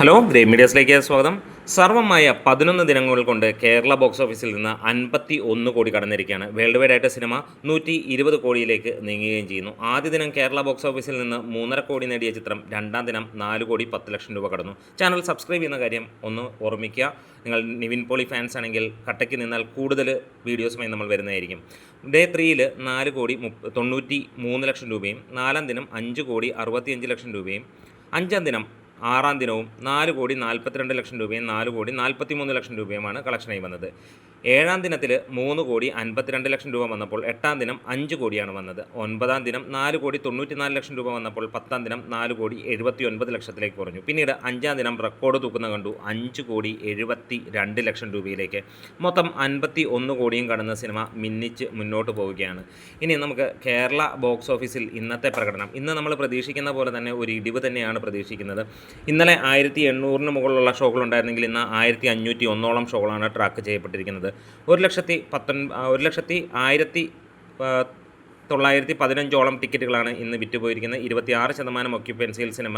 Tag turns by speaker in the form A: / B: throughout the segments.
A: Hello great മീഡിയസിലേക്ക് സ്വാഗതം. സർവമായ 11 ദിനങ്ങൾ കൊണ്ട് കേരള ബോക്സ് ഓഫീസിൽ നിന്ന് 51 കോടി കടന്നിരിക്കുകയാണ്. വേൾഡ് വൈഡ് ആയിട്ട് സിനിമ 120 കോടിയിലേക്ക് നീങ്ങുകയും ചെയ്യുന്നു. ആദ്യ ദിനം കേരള ബോക്സ് ഓഫീസിൽ നിന്ന് 3.5 കോടി നേടിയ ചിത്രം രണ്ടാം ദിനം 4 കോടി 10 ലക്ഷം രൂപ കടന്നു. ചാനൽ സബ്സ്ക്രൈബ് ചെയ്യുന്ന കാര്യം ഒന്ന് ഓർമ്മിക്കുക. നിങ്ങൾ നിവിൻ പോളി ഫാൻസ് ആണെങ്കിൽ കട്ടയ്ക്ക് നിന്നാൽ കൂടുതൽ വീഡിയോസുമായി നമ്മൾ വരുന്നതായിരിക്കും. ഡേ 3ൽ 4 കോടി 93 ലക്ഷം രൂപയും 4ാം ദിനം 5 കോടി 65 ലക്ഷം രൂപയും 5ാം ദിനം 6ാം ദിനവും 4 കോടി 42 ലക്ഷം രൂപയും 4 കോടി 43 ലക്ഷം രൂപയുമാണ് കളക്ഷനായി വന്നത്. 7ാം ദിനത്തിൽ 3 കോടി 52 ലക്ഷം രൂപ വന്നപ്പോൾ 8ാം ദിനം 5 കോടിയാണ് വന്നത്. 9ാം ദിനം 4 കോടി 94 ലക്ഷം രൂപ വന്നപ്പോൾ 10ാം ദിനം 4 കോടി 79 ലക്ഷത്തിലേക്ക് കുറഞ്ഞു. പിന്നീട് 5ാം ദിനം റെക്കോർഡ് തൂക്കുന്ന കണ്ടു 5 കോടി 72 ലക്ഷം രൂപയിലേക്ക്. മൊത്തം 51 കോടിയും കടന്ന സിനിമ മിന്നിച്ച് മുന്നോട്ട് പോവുകയാണ്. ഇനി നമുക്ക് കേരള ബോക്സ് ഓഫീസിൽ ഇന്നത്തെ പ്രകടനം, ഇന്ന് നമ്മൾ പ്രതീക്ഷിക്കുന്ന പോലെ തന്നെ ഒരു ഇടിവ് തന്നെയാണ് പ്രതീക്ഷിക്കുന്നത്. ഇന്നലെ 1800 മുകളിലുള്ള ഷോകളുണ്ടായിരുന്നെങ്കിൽ ഇന്ന് 1501 ഷോകളാണ് ട്രാക്ക് ചെയ്യപ്പെട്ടിരിക്കുന്നത്. 1,19,15 ടിക്കറ്റുകളാണ് ഇന്ന് വിറ്റുപോയിരിക്കുന്നത്. 26% ഒക്യുപ്പൻസിയിൽ സിനിമ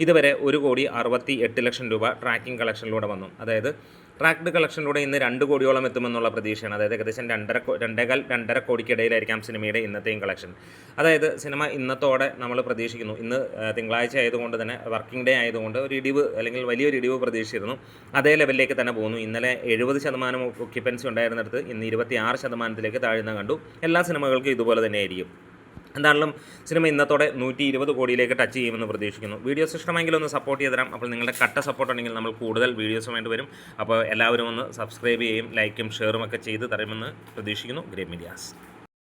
A: ഇതുവരെ 1 കോടി 68 ലക്ഷം രൂപ ട്രാക്കിംഗ് കളക്ഷനിലൂടെ വന്നു. അതായത് ട്രാക്ഡ് കളക്ഷനിലൂടെ ഇന്ന് 2 കോടിയോളം എത്തുമെന്നുള്ള പ്രതീക്ഷയാണ്. അതായത് ഏകദേശം 2.5 കോടിക്കിടയിലായിരിക്കാം സിനിമയുടെ ഇന്നത്തെയും കളക്ഷൻ. അതായത് സിനിമ ഇന്നത്തോടെ നമ്മൾ പ്രതീക്ഷിക്കുന്നു. ഇന്ന് തിങ്കളാഴ്ച ആയതുകൊണ്ട് തന്നെ വർക്കിംഗ് ഡേ ആയതുകൊണ്ട് ഒരു ഇടിവ് അല്ലെങ്കിൽ വലിയൊരു ഇടിവ് പ്രതീക്ഷിച്ചിരുന്നു. അതേ ലെവലിലേക്ക് തന്നെ പോകുന്നു. ഇന്നലെ 70% ഒക്യുപ്പൻസി ഉണ്ടായിരുന്നിടത്ത് ഇന്ന് 26% താഴ്ന്ന കണ്ടു. എല്ലാ സിനിമകൾക്കും ഇതുപോലെ തന്നെയായിരിക്കും. എന്തായാലും സിനിമ ഇന്നത്തോടെ 120 കോടിയിലേക്ക് ടച്ച് ചെയ്യുമെന്ന് പ്രതീക്ഷിക്കുന്നു. വീഡിയോസ് ഇഷ്ടമെങ്കിൽ ഒന്ന് സപ്പോർട്ട് ചെയ്ത് തരാം. അപ്പോൾ നിങ്ങളുടെ കട്ട സപ്പോർട്ട് ഉണ്ടെങ്കിൽ നമ്മൾ കൂടുതൽ വീഡിയോസുമായിട്ട് വരും. അപ്പോൾ എല്ലാവരും ഒന്ന് സബ്സ്ക്രൈബ് ചെയ്യും, ലൈക്കും ഷെയറും ഒക്കെ ചെയ്ത് തരുമെന്ന് പ്രതീക്ഷിക്കുന്നു. Great medias.